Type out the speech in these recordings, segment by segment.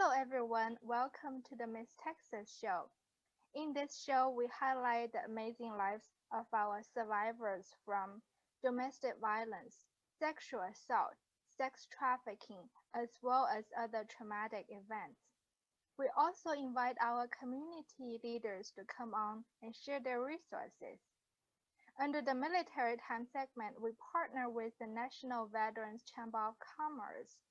Hello everyone, welcome to the Miss Texas Show. In this show, we highlight the amazing lives of our survivors from domestic violence, sexual assault, sex trafficking, as well as other traumatic events. We also invite our community leaders to come on and share their resources. Under the military time segment, we partner with the National Veterans Chamber of Commerce.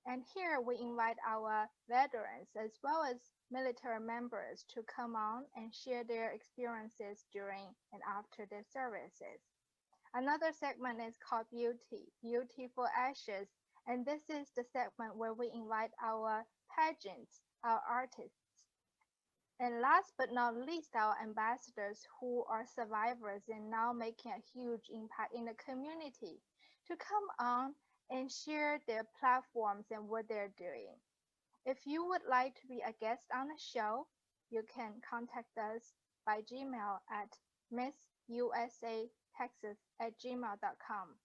And here we invite our veterans as well as military members to come on and share their experiences during and after their services. Another segment is called Beauty for Ashes, and this is the segment where we invite our pageants, our artists, and last but not least, our ambassadors who are survivors and now making a huge impact in the community to come on and share their platforms and what they're doing. If you would like to be a guest on the show, you can contact us by Gmail at missusatexas@gmail.com.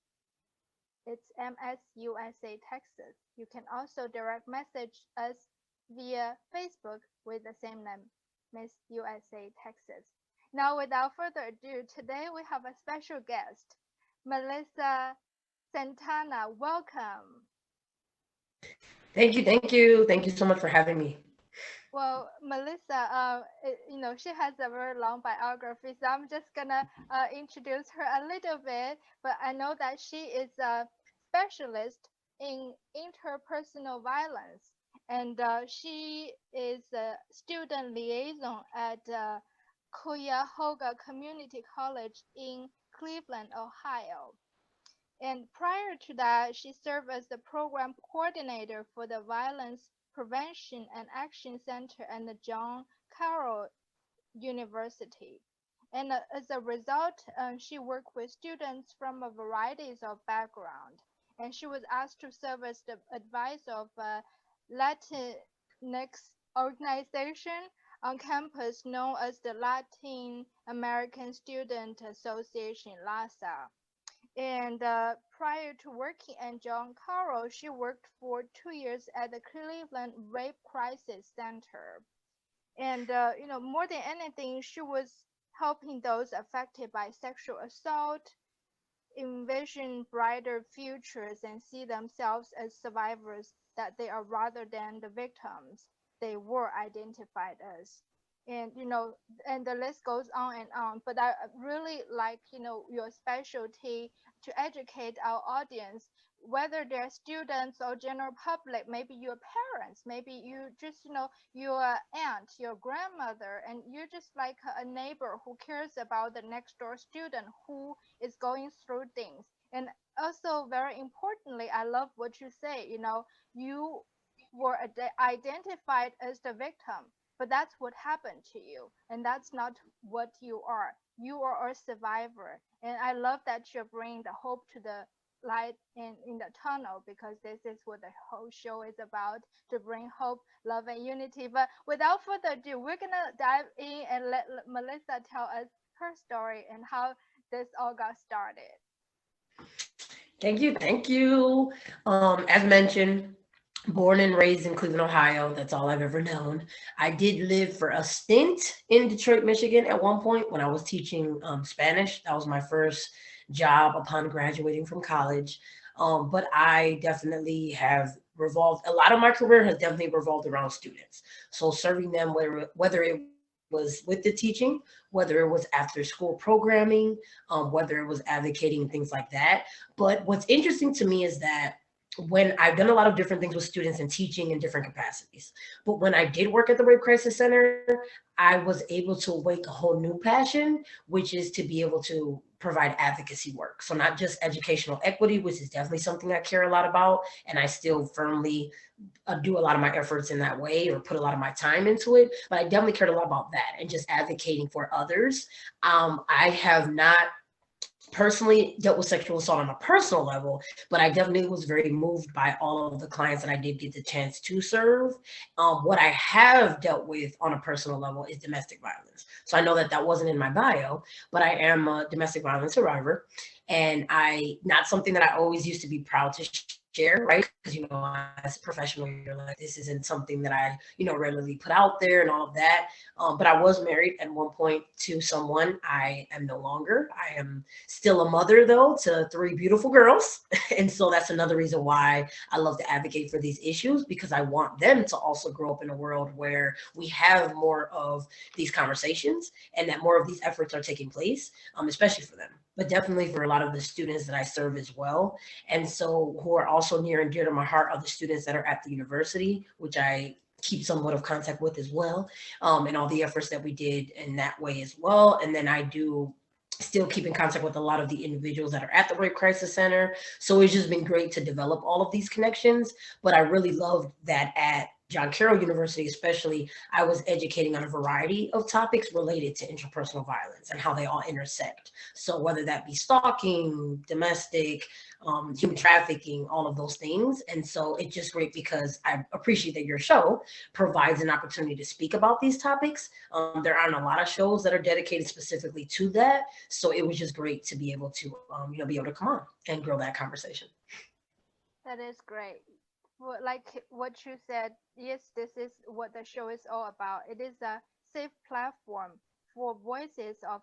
It's MSUSA Texas. You can also direct message us via Facebook with the same name, Miss USA Texas. Now, without further ado, today we have a special guest, Melissa Santana. Welcome. Thank you so much for having me. Well, Melissa, she has a very long biography, so I'm just gonna introduce her a little bit. But I know that she is a specialist in interpersonal violence, and she is a student liaison at Cuyahoga Community College in Cleveland, Ohio. And prior to that, she served as the program coordinator for the Violence Prevention and Action Center at the John Carroll University. And as a result, she worked with students from a variety of backgrounds. And she was asked to serve as the advisor of a Latinx organization on campus known as the Latin American Student Association, LASA. And prior to working at John Carroll, she worked for 2 years at the Cleveland Rape Crisis Center. And more than anything, she was helping those affected by sexual assault envision brighter futures and see themselves as survivors that they are rather than the victims they were identified as. And and the list goes on and on. But I really like your specialty to educate our audience, whether they're students or general public, maybe your parents, maybe you just your aunt, your grandmother, and you're just like a neighbor who cares about the next door student who is going through things. And also, very importantly, I love what you say. You were identified as the victim, but that's what happened to you, and that's not what you are. You are a survivor, and I love that you're bringing the hope to the light in the tunnel, because this is what the whole show is about, to bring hope, love, and unity. But without further ado, we're gonna dive in and let Melissa tell us her story and how this all got started. Thank you. As mentioned, born and raised in Cleveland, Ohio. That's all I've ever known. I did live for a stint in Detroit, Michigan at one point when I was teaching Spanish. That was my first job upon graduating from college. But I definitely have revolved, a lot of my career has definitely revolved around students. So serving them, whether it was with the teaching, whether it was after school programming, whether it was advocating, things like that. But what's interesting to me is that when I've done a lot of different things with students and teaching in different capacities. But when I did work at the Rape Crisis Center, I was able to wake a whole new passion, which is to be able to provide advocacy work. So not just educational equity, which is definitely something I care a lot about, and I still firmly do a lot of my efforts in that way or put a lot of my time into it. But I definitely cared a lot about that and just advocating for others. I have not personally dealt with sexual assault on a personal level, but I definitely was very moved by all of the clients that I did get the chance to serve. What I have dealt with on a personal level is domestic violence. So I know that that wasn't in my bio, but I am a domestic violence survivor. And not something that I always used to be proud to share, right? Because, as a professional, you're like, this isn't something that I, readily put out there and all of that. But I was married at one point to someone. I am no longer. I am still a mother, though, to three beautiful girls. And so that's another reason why I love to advocate for these issues, because I want them to also grow up in a world where we have more of these conversations and that more of these efforts are taking place, especially for them, but definitely for a lot of the students that I serve as well. And so, who are also near and dear to my heart are the students that are at the university, which I keep somewhat of contact with as well, and all the efforts that we did in that way as well. And then I do still keep in contact with a lot of the individuals that are at the Rape Crisis Center. So it's just been great to develop all of these connections. But I really loved that at John Carroll University, especially, I was educating on a variety of topics related to interpersonal violence and how they all intersect. So whether that be stalking, domestic, human trafficking, all of those things. And so it's just great because I appreciate that your show provides an opportunity to speak about these topics. There aren't a lot of shows that are dedicated specifically to that. So it was just great to be able to, be able to come on and grow that conversation. That is great. Well, like what you said, yes, this is what the show is all about. It is a safe platform for voices of,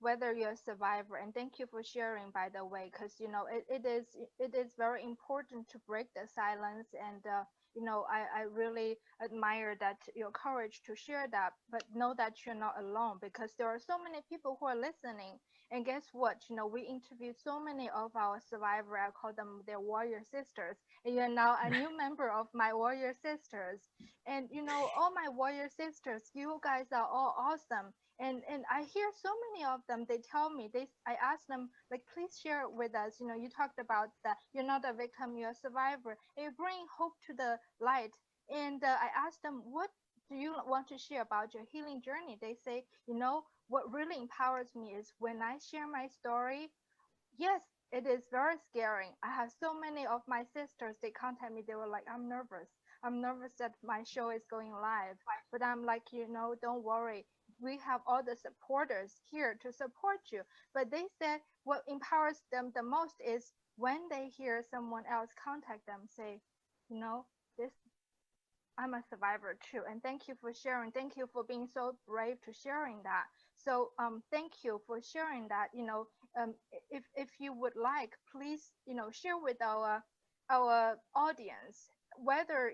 whether you're a survivor. And thank you for sharing, by the way, because, it is very important to break the silence. And, I really admire that your courage to share that, but know that you're not alone, because there are so many people who are listening. And guess what? We interviewed so many of our survivor. I call them their warrior sisters. And you're now a new member of my warrior sisters. And all my warrior sisters, you guys are all awesome. And I hear so many of them. They tell me, I ask them, like, please share it with us. You talked about that you're not a victim, you're a survivor, and you bring hope to the light. And I asked them, what do you want to share about your healing journey? They say, what really empowers me is when I share my story. Yes, it is very scary. I have so many of my sisters, they contact me, they were like, I'm nervous. I'm nervous that my show is going live. But I'm like, don't worry. We have all the supporters here to support you. But they said what empowers them the most is when they hear someone else contact them, say, this I'm a survivor too, and thank you for sharing. Thank you for being so brave to sharing that. So, thank you for sharing that. If you would like, please, share with our audience whether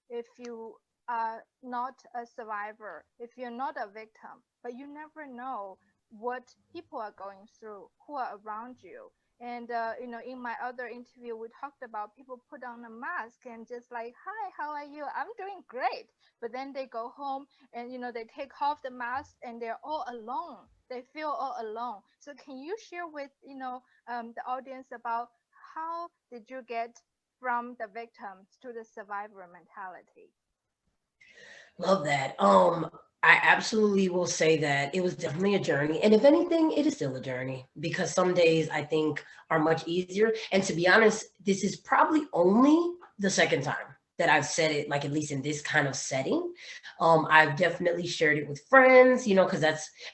if you are not a survivor, if you're not a victim, but you never know what people are going through, who are around you. And in my other interview, we talked about people put on a mask and just like, "Hi, how are you? I'm doing great." But then they go home and they take off the mask and they're all alone. They feel all alone. So can you share with the audience about how did you get from the victims to the survivor mentality? Love that. I absolutely will say that it was definitely a journey. And if anything, it is still a journey, because some days I think are much easier. And to be honest, this is probably only the second time that I've said it, like at least in this kind of setting. I've definitely shared it with friends, because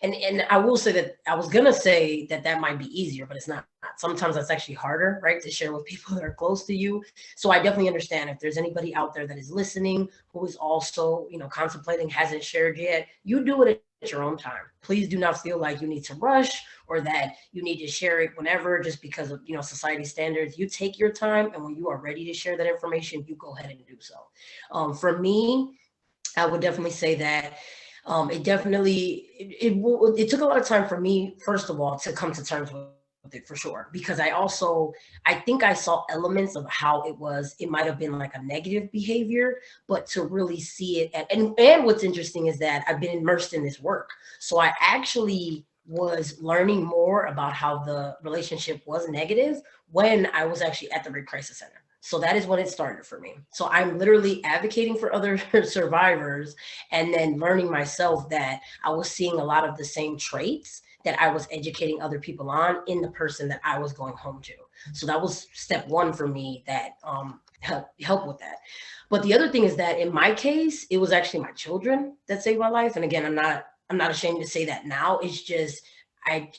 and I will say that I was gonna say that that might be easier, but it's not. Sometimes that's actually harder, right, to share with people that are close to you. So I definitely understand if there's anybody out there that is listening who is also, contemplating, hasn't shared yet, you do it at your own time. Please do not feel like you need to rush or that you need to share it whenever just because of, society standards. You take your time, and when you are ready to share that information, you go ahead and do so. For me, I would definitely say that it definitely it took a lot of time for me, first of all, to come to terms with it, for sure, because I think I saw elements of how it might have been like a negative behavior, but to really see it and what's interesting is that I've been immersed in this work, so I actually was learning more about how the relationship was negative when I was actually at the Rape Crisis Center. So that is when it started for me. So I'm literally advocating for other survivors and then learning myself that I was seeing a lot of the same traits that I was educating other people on in the person that I was going home to. So that was step one for me that help with that. But the other thing is that in my case, it was actually my children that saved my life. And again, I'm not ashamed to say that now. It's just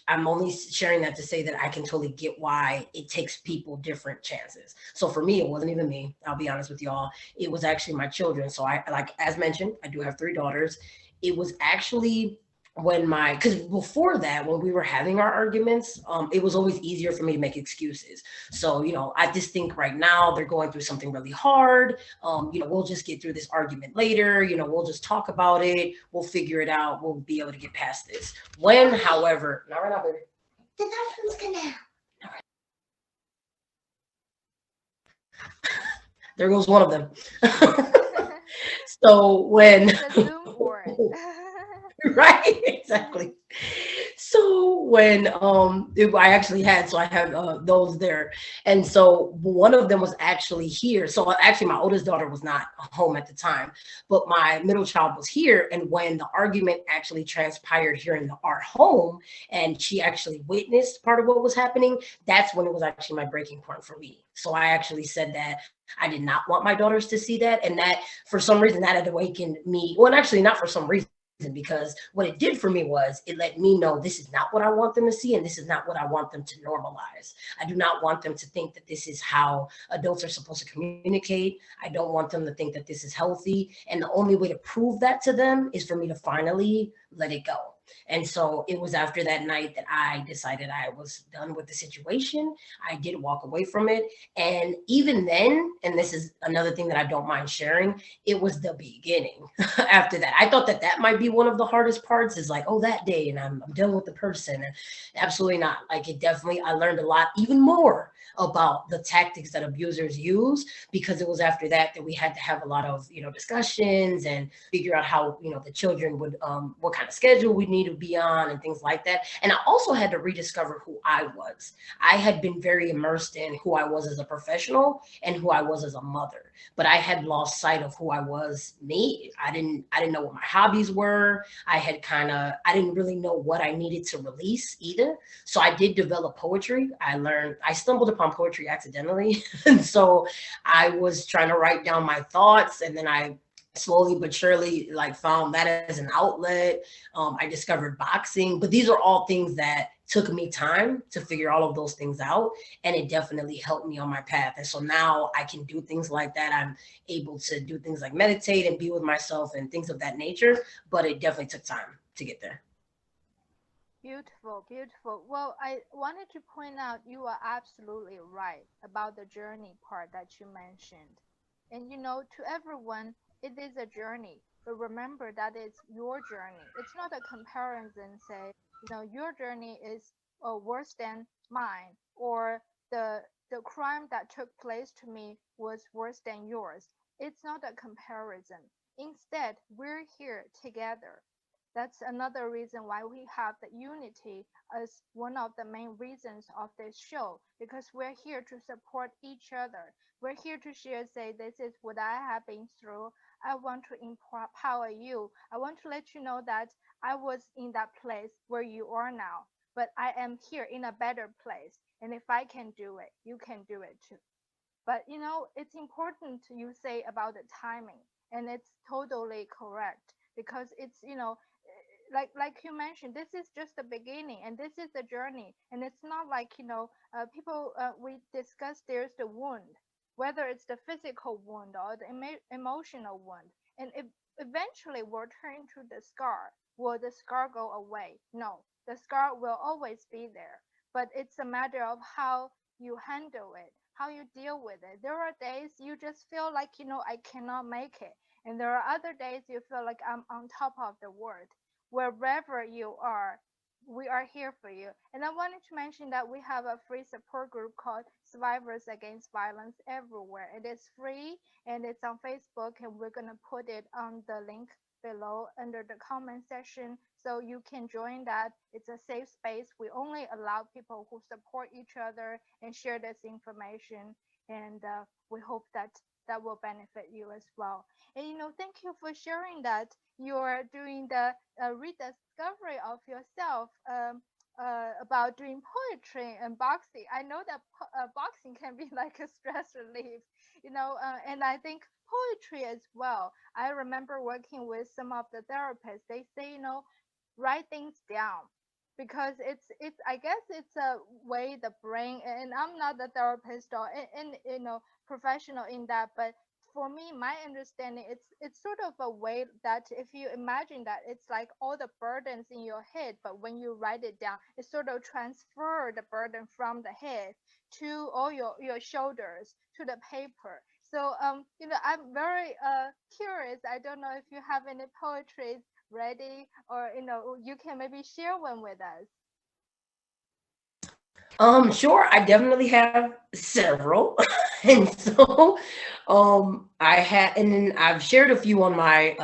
I'm only sharing that to say that I can totally get why it takes people different chances. So for me, it wasn't even me. I'll be honest with y'all. It was actually my children. So I, like, as mentioned, I do have three daughters. It was actually when my, because before that, when we were having our arguments, it was always easier for me to make excuses. So, I just think right now they're going through something really hard. We'll just get through this argument later. We'll just talk about it. We'll figure it out. We'll be able to get past this. When, however, not right now, baby. The dolphins can now. There goes one of them. So when The Zoom word. right, exactly. So when I actually had, so I have those there, and so one of them was actually here. So actually my oldest daughter was not home at the time, but my middle child was here. And when the argument actually transpired here in our home, and she actually witnessed part of what was happening, that's when it was actually my breaking point for me. So I actually said that I did not want my daughters to see that, and that for some reason that had awakened me. Well, actually not for some reason, because what it did for me was it let me know this is not what I want them to see, and this is not what I want them to normalize. I do not want them to think that this is how adults are supposed to communicate. I don't want them to think that this is healthy. And the only way to prove that to them is for me to finally let it go. And so it was after that night that I decided I was done with the situation. I did walk away from it. And even then, and this is another thing that I don't mind sharing, it was the beginning. After that, I thought that that might be one of the hardest parts, is like, oh, that day, and I'm done with the person. And absolutely not. Like, it definitely, I learned a lot, even more about the tactics that abusers use, because it was after that that we had to have a lot of discussions and figure out how the children would what kind of schedule we need to be on and things like that. And I also had to rediscover who I was. I had been very immersed in who I was as a professional and who I was as a mother, but I had lost sight of who I was, me. I didn't know what my hobbies were. I didn't really know what I needed to release either. So I did develop poetry. I stumbled upon poetry accidentally. And so I was trying to write down my thoughts, and then I slowly but surely like found that as an outlet. I discovered boxing, but these are all things that took me time to figure all of those things out, and it definitely helped me on my path. And so now I can do things like that. I'm able to do things like meditate and be with myself and things of that nature, but it definitely took time to get there. Beautiful, beautiful. Well, I wanted to point out you are absolutely right about the journey part that you mentioned. And to everyone, it is a journey. But remember that it's your journey. It's not a comparison, say, your journey is worse than mine, or the crime that took place to me was worse than yours. It's not a comparison. Instead, we're here together. That's another reason why we have the unity as one of the main reasons of this show, because we're here to support each other. We're here to share, say, this is what I have been through. I want to empower you. I want to let you know that I was in that place where you are now, but I am here in a better place. And if I can do it, you can do it too. But it's important you say about the timing, and it's totally correct, because it's like you mentioned, this is just the beginning, and this is the journey, and it's not like people we discussed, there's the wound, whether it's the physical wound or the emotional wound, and it eventually will turn to the scar. Will the scar go away? No, the scar will always be there, but it's a matter of how you handle it, how you deal with it. There are days you just feel like, I cannot make it. And there are other days you feel like I'm on top of the world. Wherever you are, we are here for you. And I wanted to mention that we have a free support group called Survivors Against Violence Everywhere. It is free, and it's on Facebook, and we're going to put it on the link below under the comment section, so you can join that. It's a safe space. We only allow people who support each other and share this information, and we hope that that will benefit you as well. And thank you for sharing that you're doing the rediscovery of yourself, about doing poetry and boxing. I know that boxing can be like a stress relief, and I think poetry as well. I remember working with some of the therapists. They say, write things down, because it's I guess it's a way the brain, and I'm not the therapist or in professional in that, but for me, my understanding, it's sort of a way that if you imagine that it's like all the burdens in your head, but when you write it down, it sort of transfer the burden from the head to all your shoulders to the paper. So I'm very curious. I don't know if you have any poetry ready, or you can maybe share one with us. Sure, I definitely have several. And so I had, and then I've shared a few on my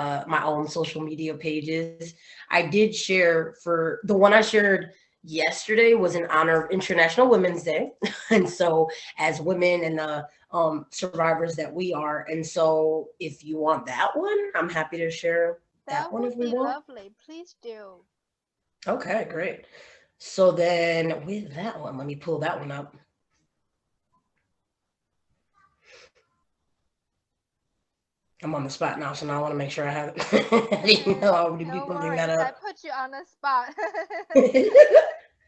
own social media pages. I did share, for the one I shared yesterday was in honor of International Women's Day. And so as women and the survivors that we are. And so if you want that one, I'm happy to share that That one if would we be want. lovely. Please do. Okay, great. So then with that one, let me pull that one up. I'm on the spot now, so now I want to make sure I have it. I didn't know I would be No pulling that worries. I up. put you on the spot.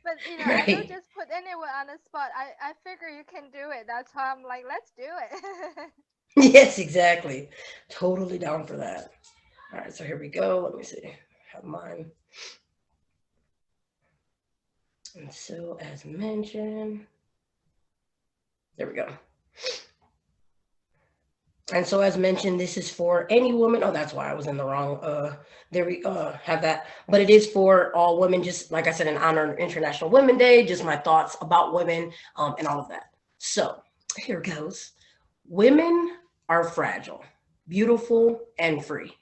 But I don't Right. just put anyone on the spot. I figure you can do it. That's why I'm like, let's do it. Yes, exactly. Totally down for that. All right, so here we go. Let me see. Have mine. And so, as mentioned, there we go. And so, as mentioned, this is for any woman. Oh, that's why I was in the wrong. There we have that. But it is for all women. Just like I said, in honor of International Women's Day. Just my thoughts about women, and all of that. So here goes. Women are fragile, beautiful, and free.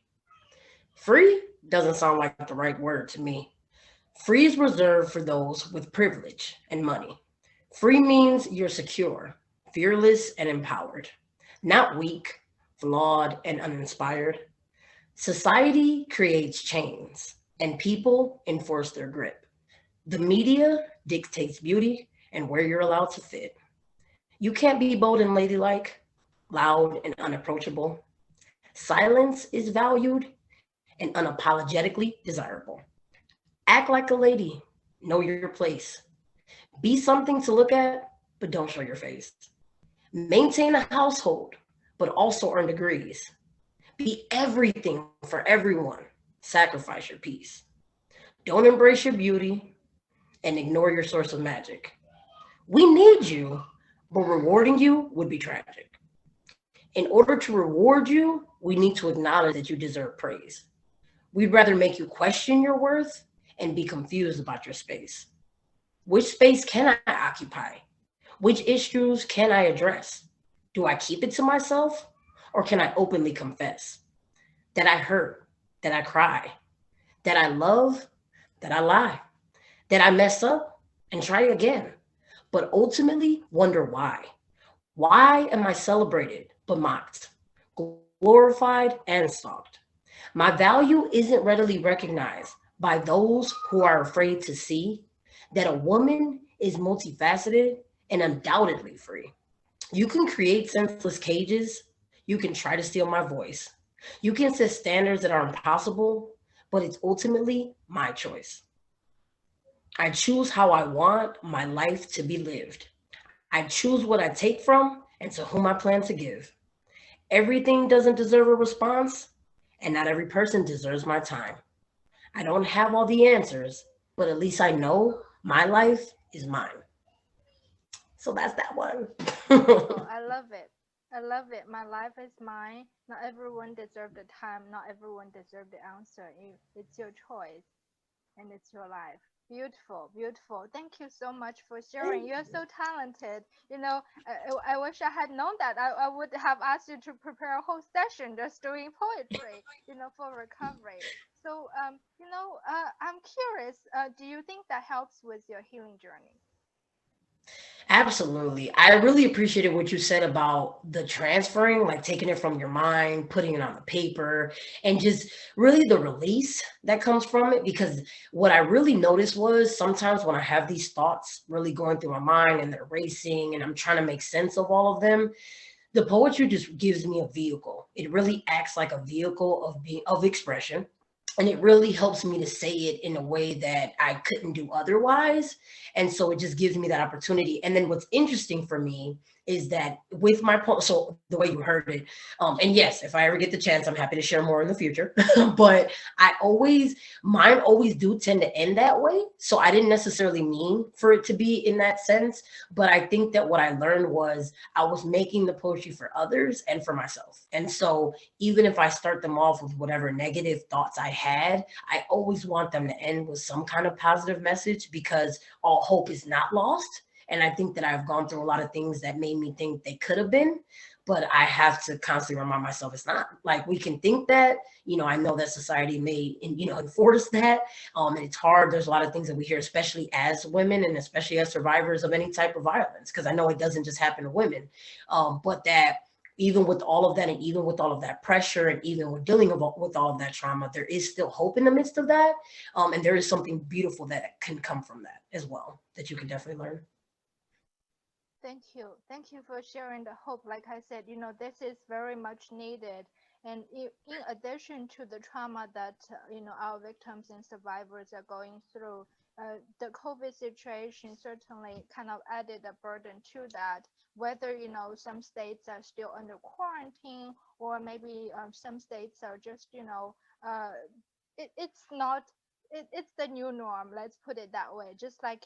Free doesn't sound like the right word to me. Free is reserved for those with privilege and money. Free means you're secure, fearless, and empowered, not weak, flawed, and uninspired. Society creates chains, and people enforce their grip. The media dictates beauty and where you're allowed to fit. You can't be bold and ladylike, loud and unapproachable. Silence is valued and unapologetically desirable. Act like a lady, know your place. Be something to look at, but don't show your face. Maintain a household, but also earn degrees. Be everything for everyone. Sacrifice your peace. Don't embrace your beauty and ignore your source of magic. We need you, but rewarding you would be tragic. In order to reward you, we need to acknowledge that you deserve praise. We'd rather make you question your worth and be confused about your space. Which space can I occupy? Which issues can I address? Do I keep it to myself or can I openly confess that I hurt, that I cry, that I love, that I lie, that I mess up and try again, but ultimately wonder why? Why am I celebrated but mocked, glorified and stalked? My value isn't readily recognized by those who are afraid to see that a woman is multifaceted and undoubtedly free. You can create senseless cages. You can try to steal my voice. You can set standards that are impossible, but it's ultimately my choice. I choose how I want my life to be lived. I choose what I take from and to whom I plan to give. Everything doesn't deserve a response, and not every person deserves my time. I don't have all the answers, but at least I know my life is mine. So that's that one. Beautiful. I love it. I love it. My life is mine. Not everyone deserves the time. Not everyone deserves the answer. It's your choice, and it's your life. Beautiful, beautiful. Thank you so much for sharing. Thank You're you. so talented. I wish I had known that. I would have asked you to prepare a whole session just doing poetry, for recovery. So, I'm curious. Do you think that helps with your healing journey? Absolutely. I really appreciated what you said about the transferring, like taking it from your mind, putting it on the paper, and just really the release that comes from it. Because what I really noticed was sometimes when I have these thoughts really going through my mind and they're racing and I'm trying to make sense of all of them, the poetry just gives me a vehicle. It really acts like a vehicle of expression. and it really helps me to say it in a way that I couldn't do otherwise. And so it just gives me that opportunity. And then what's interesting for me is that with my poem, so the way you heard it, and yes, if I ever get the chance, I'm happy to share more in the future. But mine always do tend to end that way. So I didn't necessarily mean for it to be in that sense. But I think that what I learned was I was making the poetry for others and for myself. And so even if I start them off with whatever negative thoughts I had, I always want them to end with some kind of positive message, because all hope is not lost. And I think that I've gone through a lot of things that made me think they could have been, but I have to constantly remind myself it's not. Like, we can think that, I know that society may, enforce that. And it's hard. There's a lot of things that we hear, especially as women and especially as survivors of any type of violence, because I know it doesn't just happen to women. But that even with all of that, and even with all of that pressure, and even with dealing with all of that trauma, there is still hope in the midst of that. And there is something beautiful that can come from that as well, that you can definitely learn. Thank you. Thank you for sharing the hope. Like I said, this is very much needed. And in addition to the trauma that, our victims and survivors are going through, the COVID situation certainly kind of added a burden to that. Whether, some states are still under quarantine, or maybe some states are just, uh, it's not it's the new norm, let's put it that way. Just like,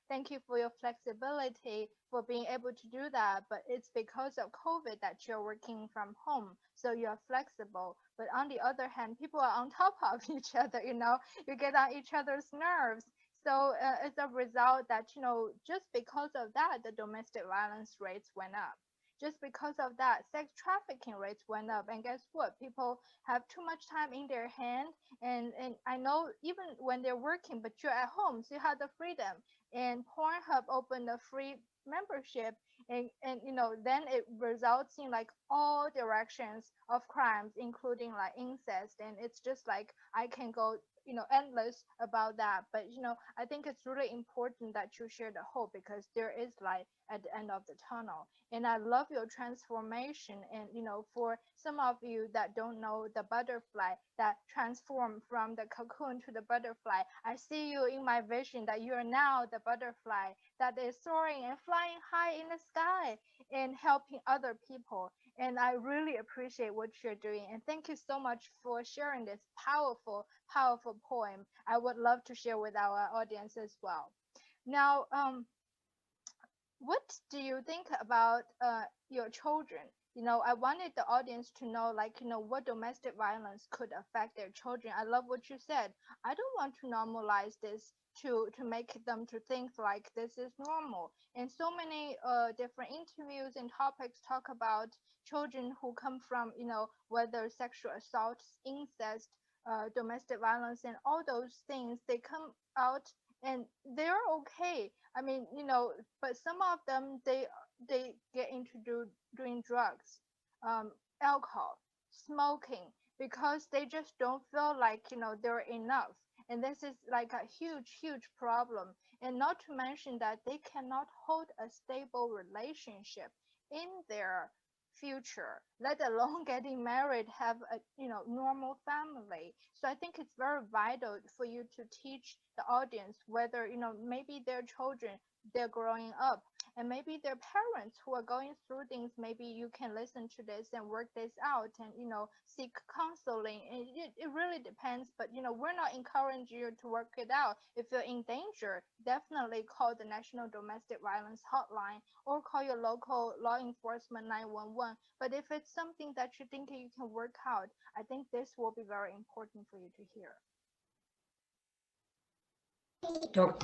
thank you for your flexibility for being able to do that, but it's because of COVID that you're working from home, so you're flexible. But on the other hand, people are on top of each other, you get on each other's nerves. So as a result that, just because of that, the domestic violence rates went up. Just because of that, sex trafficking rates went up. And guess what? People have too much time in their hand. And I know, even when they're working, but you're at home, so you have the freedom. And Pornhub opened a free membership, and then it results in like all directions of crimes, including like incest. And it's just like, I can go, endless about that. But I think it's really important that you share the hope, because there is light at the end of the tunnel. And I love your transformation. And for some of you that don't know the butterfly that transformed from the cocoon to the butterfly, I see you in my vision that you are now the butterfly that is soaring and flying high in the sky and helping other people. And I really appreciate what you're doing. And thank you so much for sharing this powerful, powerful poem. I would love to share with our audience as well. Now, what do you think about your children? I wanted the audience to know, like, what domestic violence could affect their children. I love what you said. I don't want to normalize this to make them to think like this is normal. And so many different interviews and topics talk about children who come from, whether sexual assault, incest, domestic violence, and all those things. They come out and they're okay. I mean, but some of them, they get into doing drugs, alcohol, smoking, because they just don't feel like, they're enough. And this is like a huge, huge problem. And not to mention that they cannot hold a stable relationship in their future, let alone getting married, have a, normal family. So I think it's very vital for you to teach the audience, whether, maybe their children, they're growing up, and maybe their parents who are going through things. Maybe you can listen to this and work this out, and seek counseling. And it really depends, but we're not encouraging you to work it out. If you're in danger, definitely call the National Domestic Violence Hotline, or call your local law enforcement 911. But if it's something that you think you can work out, I think this will be very important for you to hear. Don't.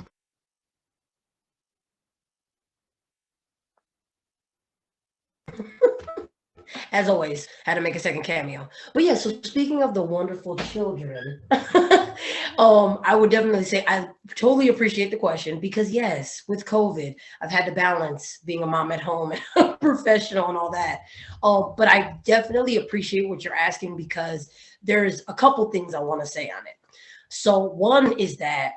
As always, had to make a second cameo. But yeah, so speaking of the wonderful children, I would definitely say I totally appreciate the question, because yes, with COVID, I've had to balance being a mom at home and a professional and all that. But I definitely appreciate what you're asking, because there's a couple things I want to say on it. So one is that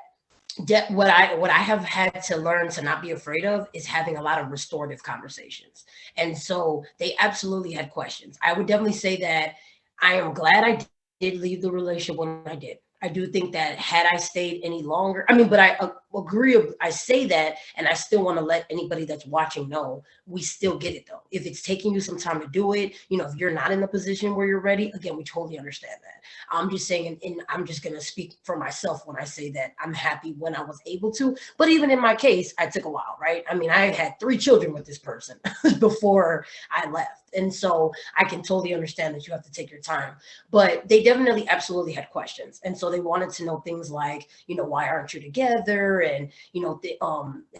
what I have had to learn to not be afraid of is having a lot of restorative conversations. And so they absolutely had questions. I would definitely say that I am glad I did leave the relationship when I did. I do think that had I stayed any longer, I mean, but I agree. I say that, and I still want to let anybody that's watching know we still get it though. If it's taking you some time to do it, if you're not in a position where you're ready, again, we totally understand that. I'm just saying, and I'm just gonna speak for myself when I say that I'm happy when I was able to. But even in my case, I took a while, right? I mean, I had 3 children with this person before I left, and so I can totally understand that you have to take your time. But they definitely absolutely had questions, and so they wanted to know things like, why aren't you together, and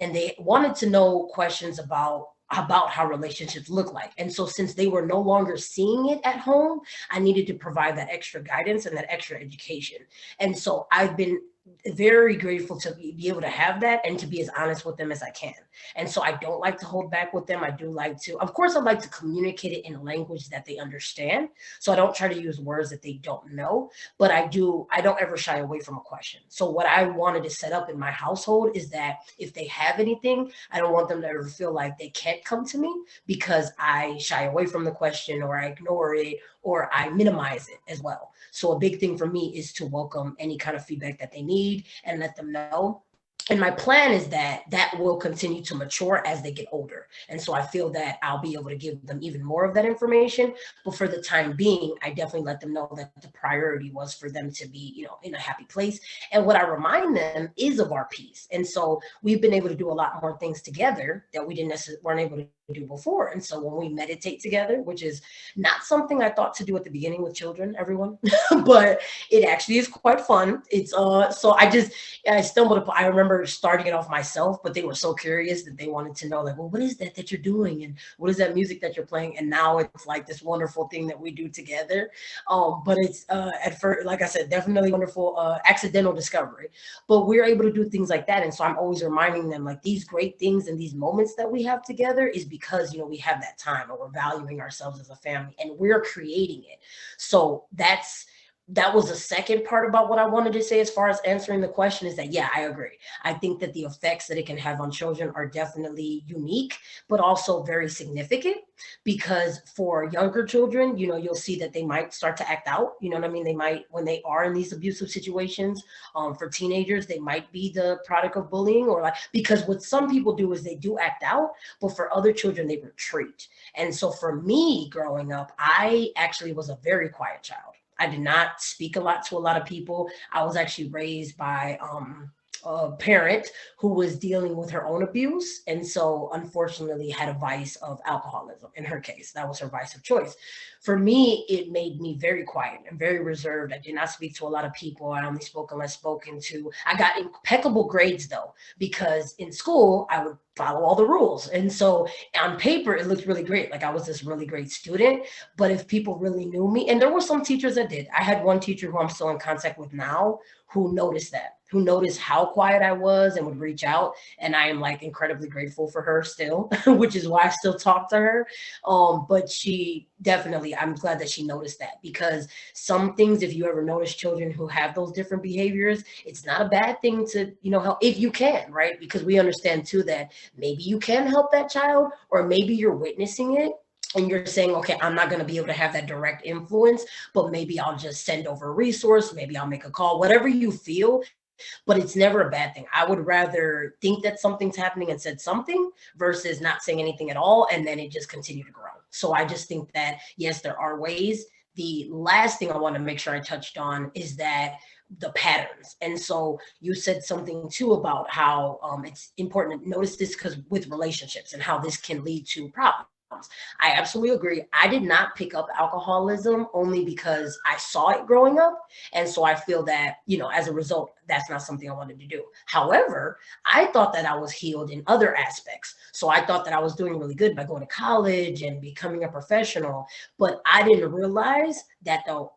and they wanted to know questions about how relationships look like. And so since they were no longer seeing it at home, I needed to provide that extra guidance and that extra education. And so I've been very grateful to be able to have that and to be as honest with them as I can. And so I don't like to hold back with them. I do like to, of course, I like to communicate it in a language that they understand. So I don't try to use words that they don't know, but I don't ever shy away from a question. So what I wanted to set up in my household is that if they have anything, I don't want them to ever feel like they can't come to me because I shy away from the question, or I ignore it, or I minimize it as well. So a big thing for me is to welcome any kind of feedback that they need and let them know. And my plan is that that will continue to mature as they get older. And so I feel that I'll be able to give them even more of that information. But for the time being, I definitely let them know that the priority was for them to be, in a happy place. And what I remind them is of our peace. And so we've been able to do a lot more things together that we didn't necessarily weren't able to do before. And so when we meditate together, which is not something I thought to do at the beginning with children, everyone, but it actually is quite fun. It's so I stumbled upon, I remember starting it off myself, but they were so curious that they wanted to know, like, well, what is that you're doing? And what is that music that you're playing? And now it's like this wonderful thing that we do together. But it's at first, like I said, definitely wonderful accidental discovery. But we're able to do things like that. And so I'm always reminding them, like, these great things and these moments that we have together is because, we have that time and we're valuing ourselves as a family and we're creating it. So that was the second part about what I wanted to say as far as answering the question, is that, yeah, I agree. I think that the effects that it can have on children are definitely unique, but also very significant, because for younger children, you'll see that they might start to act out. You know what I mean? They might, when they are in these abusive situations, for teenagers, they might be the product of bullying, or like, because what some people do is they do act out, but for other children, they retreat. And so for me growing up, I actually was a very quiet child. I did not speak a lot to a lot of people. I was actually raised by a parent who was dealing with her own abuse. And so unfortunately had a vice of alcoholism in her case. That was her vice of choice. For me, it made me very quiet and very reserved. I did not speak to a lot of people. I only spoke unless spoken to. I got impeccable grades though, because in school I would follow all the rules. And so on paper, it looked really great. Like I was this really great student. But if people really knew me, and there were some teachers that did. I had one teacher who I'm still in contact with now who noticed that, who noticed how quiet I was and would reach out. And I am like incredibly grateful for her still, which is why I still talk to her. But she definitely, I'm glad that she noticed that, because some things, if you ever notice children who have those different behaviors, it's not a bad thing to, help if you can, right? Because we understand too that maybe you can help that child, or maybe you're witnessing it and you're saying, okay, I'm not going to be able to have that direct influence, but maybe I'll just send over a resource. Maybe I'll make a call, whatever you feel. But it's never a bad thing. I would rather think that something's happening and said something versus not saying anything at all, and then it just continue to grow. So I just think that, yes, there are ways. The last thing I want to make sure I touched on is that the patterns. And so you said something too about how it's important to notice this, because with relationships and how this can lead to problems. I absolutely agree. I did not pick up alcoholism only because I saw it growing up. And so I feel that, as a result, that's not something I wanted to do. However, I thought that I was healed in other aspects. So I thought that I was doing really good by going to college and becoming a professional. But I didn't realize that the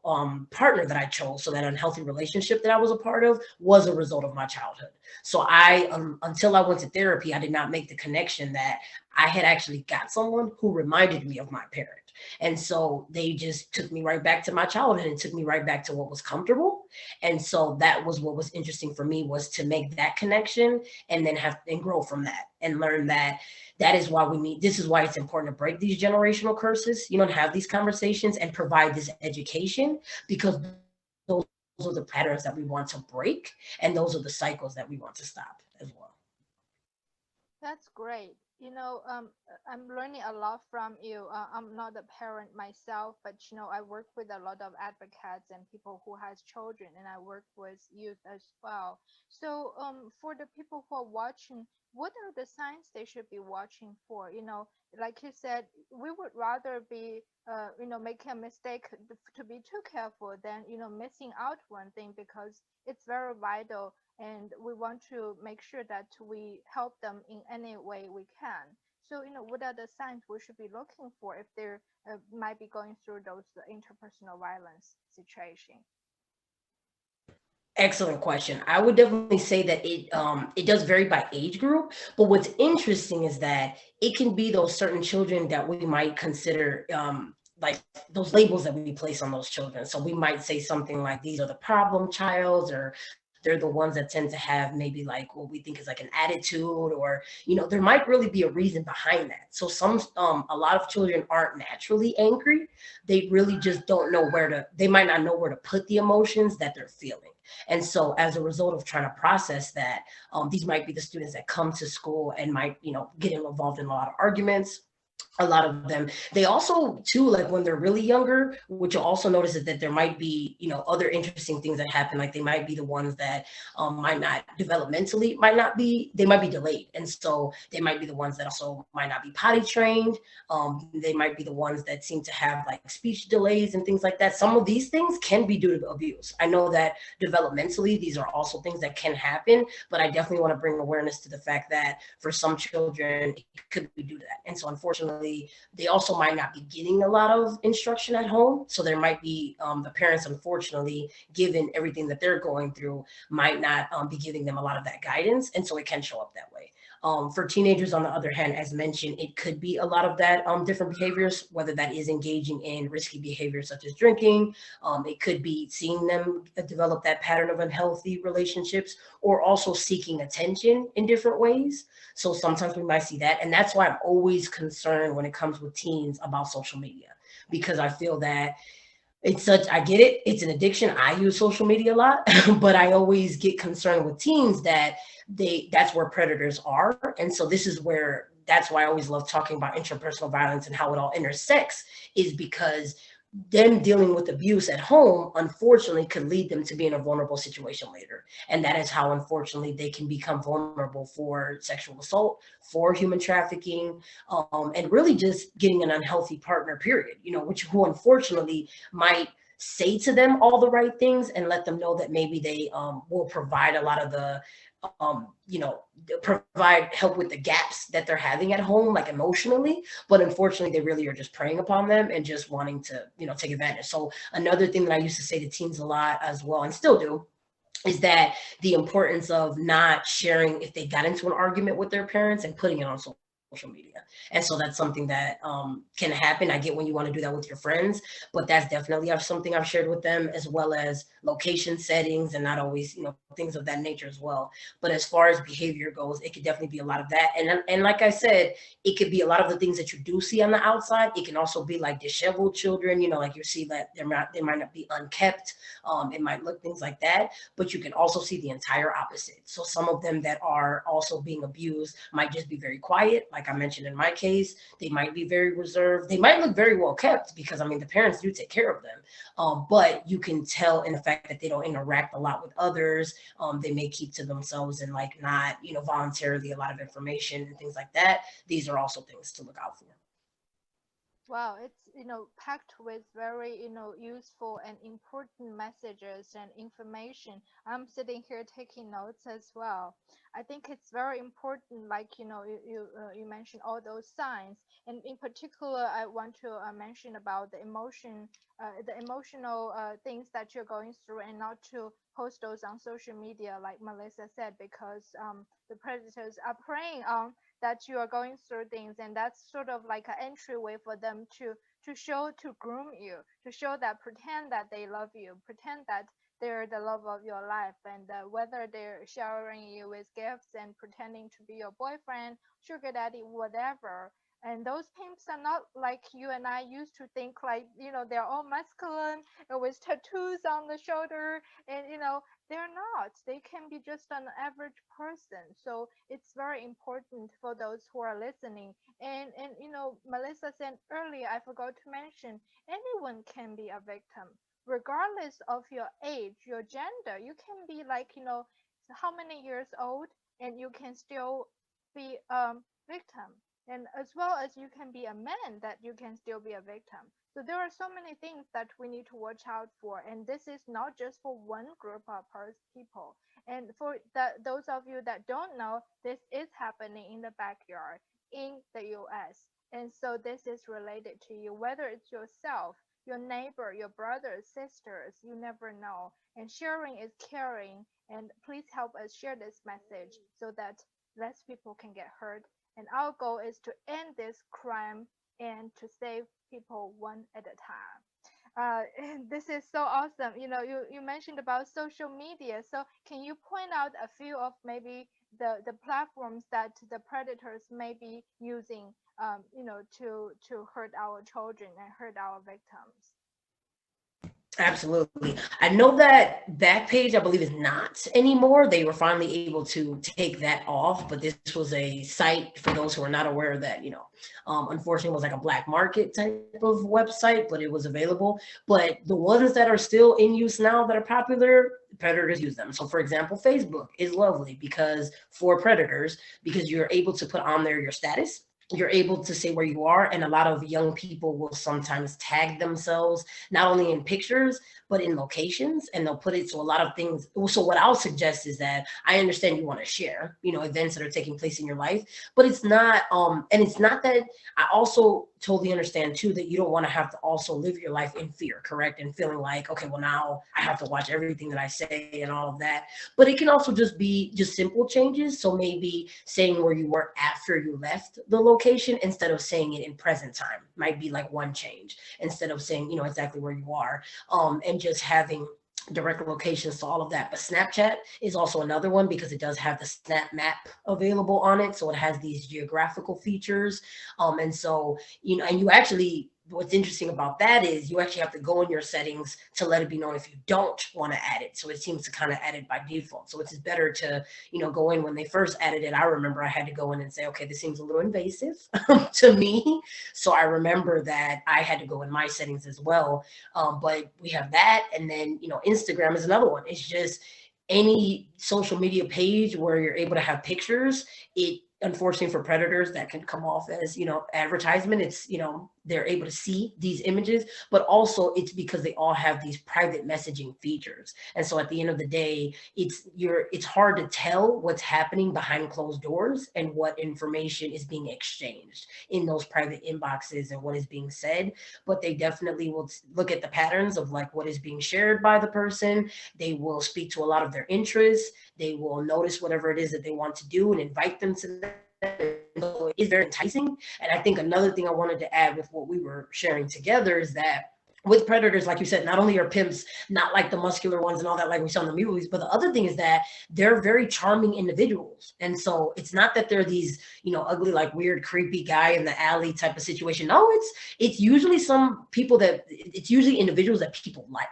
partner that I chose, so that unhealthy relationship that I was a part of, was a result of my childhood. So until I went to therapy, I did not make the connection that I had actually got someone who reminded me of my parent. And so they just took me right back to my childhood and took me right back to what was comfortable. And so that was what was interesting for me, was to make that connection and then grow from that and learn that that is why this is why it's important to break these generational curses, have these conversations and provide this education, because those are the patterns that we want to break, and those are the cycles that we want to stop as well. That's great. I'm learning a lot from you. I'm not a parent myself, but I work with a lot of advocates and people who has children, and I work with youth as well. So, for the people who are watching, what are the signs they should be watching for? Like you said, we would rather be, making a mistake to be too careful than, missing out one thing because it's very vital and we want to make sure that we help them in any way we can. So, what are the signs we should be looking for if they're might be going through those interpersonal violence situation? Excellent question. I would definitely say that it does vary by age group, but what's interesting is that it can be those certain children that we might consider like those labels that we place on those children. So we might say something like these are the problem childs, or they're the ones that tend to have maybe like what we think is like an attitude, or there might really be a reason behind that. So a lot of children aren't naturally angry. They really just don't know where to. They might not know where to put the emotions that they're feeling. And so, as a result of trying to process that, these might be the students that come to school and might, get involved in a lot of arguments. A lot of them, they also too, like when they're really younger, what you'll also notice is that there might be, other interesting things that happen. Like they might be the ones that might not developmentally, might not be, they might be delayed. And so they might be the ones that also might not be potty trained. They might be the ones that seem to have like speech delays and things like that. Some of these things can be due to abuse. I know that developmentally, these are also things that can happen, but I definitely want to bring awareness to the fact that for some children, it could be due to that. And so unfortunately, they also might not be getting a lot of instruction at home. So there might be the parents, unfortunately, given everything that they're going through, might not be giving them a lot of that guidance. And so it can show up that way. For teenagers, on the other hand, as mentioned, it could be a lot of that different behaviors, whether that is engaging in risky behaviors such as drinking. It could be seeing them develop that pattern of unhealthy relationships, or also seeking attention in different ways. So sometimes we might see that. And that's why I'm always concerned when it comes with teens about social media, because I feel that I get it, it's an addiction. I use social media a lot, but I always get concerned with teens that that's where predators are. And so that's why I always love talking about interpersonal violence and how it all intersects, is because them dealing with abuse at home, unfortunately, could lead them to be in a vulnerable situation later. And that is how, unfortunately, they can become vulnerable for sexual assault, for human trafficking, and really just getting an unhealthy partner, period, who unfortunately might say to them all the right things and let them know that maybe they will provide a lot of the provide help with the gaps that they're having at home, like emotionally, but unfortunately they really are just preying upon them and just wanting to take advantage. So another thing that I used to say to teens a lot as well, and still do, is that the importance of not sharing if they got into an argument with their parents and putting it on social media. And so that's something that can happen. I get when you want to do that with your friends, but that's definitely something I've shared with them, as well as location settings, and not always, things of that nature as well. But as far as behavior goes, it could definitely be a lot of that. And like I said, it could be a lot of the things that you do see on the outside. It can also be like disheveled children, like you see that they might not be unkept. It might look things like that, but you can also see the entire opposite. So some of them that are also being abused might just be very quiet. Like I mentioned in my case, they might be very reserved. They might look very well kept because, I mean, the parents do take care of them. But you can tell in the fact that they don't interact a lot with others. They may keep to themselves and like not, voluntarily a lot of information and things like that. These are also things to look out for. Wow, it's packed with very useful and important messages and information. I'm sitting here taking notes as well. I think it's very important, like you mentioned all those signs, and in particular, I want to mention about the emotional things that you're going through, and not to post those on social media, like Melissa said, because the predators are preying on that you are going through things, and that's sort of like an entryway for them to groom you, to show that, pretend that they love you, pretend that they're the love of your life, and whether they're showering you with gifts and pretending to be your boyfriend, sugar daddy, whatever, And those pimps are not like you and I used to think, like, they're all masculine and with tattoos on the shoulder. And, they're not. They can be just an average person. So it's very important for those who are listening. And Melissa said earlier, I forgot to mention, anyone can be a victim, regardless of your age, your gender. You can be like, how many years old, and you can still be a victim. And as well as you can be a man, that you can still be a victim. So there are so many things that we need to watch out for, and this is not just for one group of people. And for those of you that don't know, this is happening in the backyard in the US. And so this is related to you, whether it's yourself, your neighbor, your brothers, sisters, you never know. And sharing is caring. And please help us share this message so that less people can get hurt. And our goal is to end this crime and to save people one at a time. And this is so awesome. You mentioned about social media. So can you point out a few of maybe the platforms that the predators may be using, to hurt our children and hurt our victims? Absolutely. I know that that page, I believe, is not anymore. They were finally able to take that off, but this was a site, for those who are not aware, that, unfortunately was like a black market type of website, but it was available. But the ones that are still in use now that are popular, predators use them. So for example, Facebook is lovely because for predators, because you're able to put on there your status, you're able to say where you are, and a lot of young people will sometimes tag themselves not only in pictures but in locations, and they'll put it. So a lot of things, so what I'll suggest is that I understand you want to share events that are taking place in your life, but it's not and it's not that. I also totally understand too that you don't want to have to also live your life in fear, correct, and feeling like, okay, well, now I have to watch everything that I say and all of that. But it can also just be just simple changes. So maybe saying where you were after you left the location instead of saying it in present time might be like one change, instead of saying exactly where you are, and just having direct locations to all of that. But Snapchat is also another one because it does have the Snap Map available on it. So it has these geographical features. And so, and you actually, what's interesting about that is you actually have to go in your settings to let it be known if you don't want to add it. So it seems to kind of add it by default. So it's better to, go in. When they first added it, I remember I had to go in and say, okay, this seems a little invasive to me. So I remember that I had to go in my settings as well. But we have that. And then, Instagram is another one. It's just any social media page where you're able to have pictures. It, unfortunately for predators, that can come off as advertisement. It's they're able to see these images, but also it's because they all have these private messaging features. And so at the end of the day, it's hard to tell what's happening behind closed doors and what information is being exchanged in those private inboxes and what is being said. But they definitely will look at the patterns of like what is being shared by the person. They will speak to a lot of their interests. They will notice whatever it is that they want to do and invite them to that. So it is very enticing. And I think another thing I wanted to add with what we were sharing together is that with predators, like you said, not only are pimps not like the muscular ones and all that like we saw in the movies, but the other thing is that they're very charming individuals. And so it's not that they're these ugly, like weird, creepy guy in the alley type of situation. No, it's usually some people that it's usually individuals that people like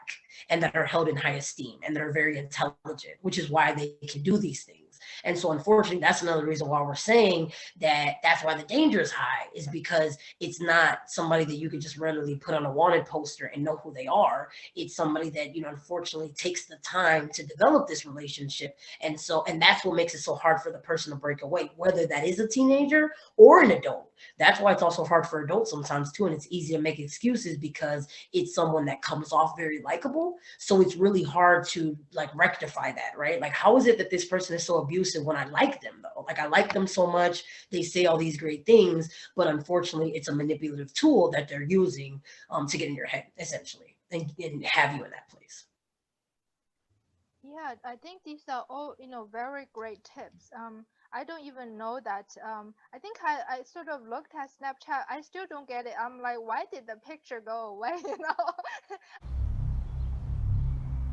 and that are held in high esteem and that are very intelligent, which is why they can do these things. And so unfortunately, that's another reason why we're saying that that's why the danger is high, is because it's not somebody that you could just readily put on a wanted poster and know who they are. It's somebody that, unfortunately takes the time to develop this relationship. And that's what makes it so hard for the person to break away, whether that is a teenager or an adult. That's why it's also hard for adults sometimes too. And it's easy to make excuses because it's someone that comes off very likable. So it's really hard to like rectify that, right? Like, how is it that this person is so abusive when I like them though? Like, I like them so much. They say all these great things, but unfortunately it's a manipulative tool that they're using to get in your head essentially and have you in that place. Yeah, I think these are all, very great tips. I don't even know that. I think I sort of looked at Snapchat. I still don't get it. I'm like, why did the picture go away?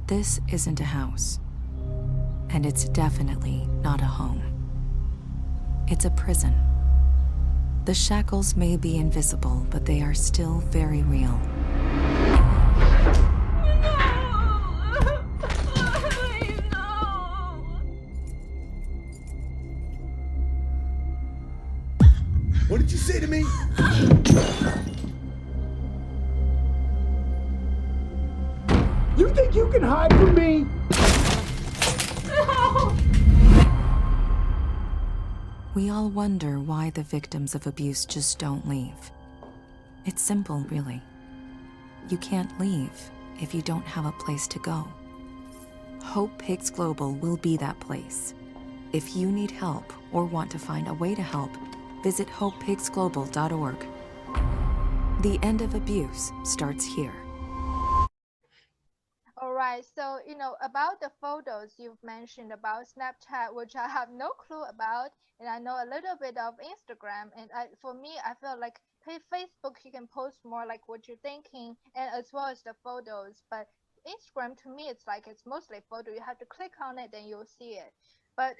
This isn't a house, and it's definitely not a home. It's a prison. The shackles may be invisible, but they are still very real. What did you say to me? You think you can hide from me? We all wonder why the victims of abuse just don't leave. It's simple, really. You can't leave if you don't have a place to go. Hope Pigs Global will be that place. If you need help or want to find a way to help, visit hopepigsglobal.org. The end of abuse starts here. All right, so about the photos you've mentioned about Snapchat, which I have no clue about, and I know a little bit of Instagram. And for me, I feel like Facebook you can post more like what you're thinking, and as well as the photos. But Instagram to me, it's like it's mostly photo. You have to click on it, then you'll see it. But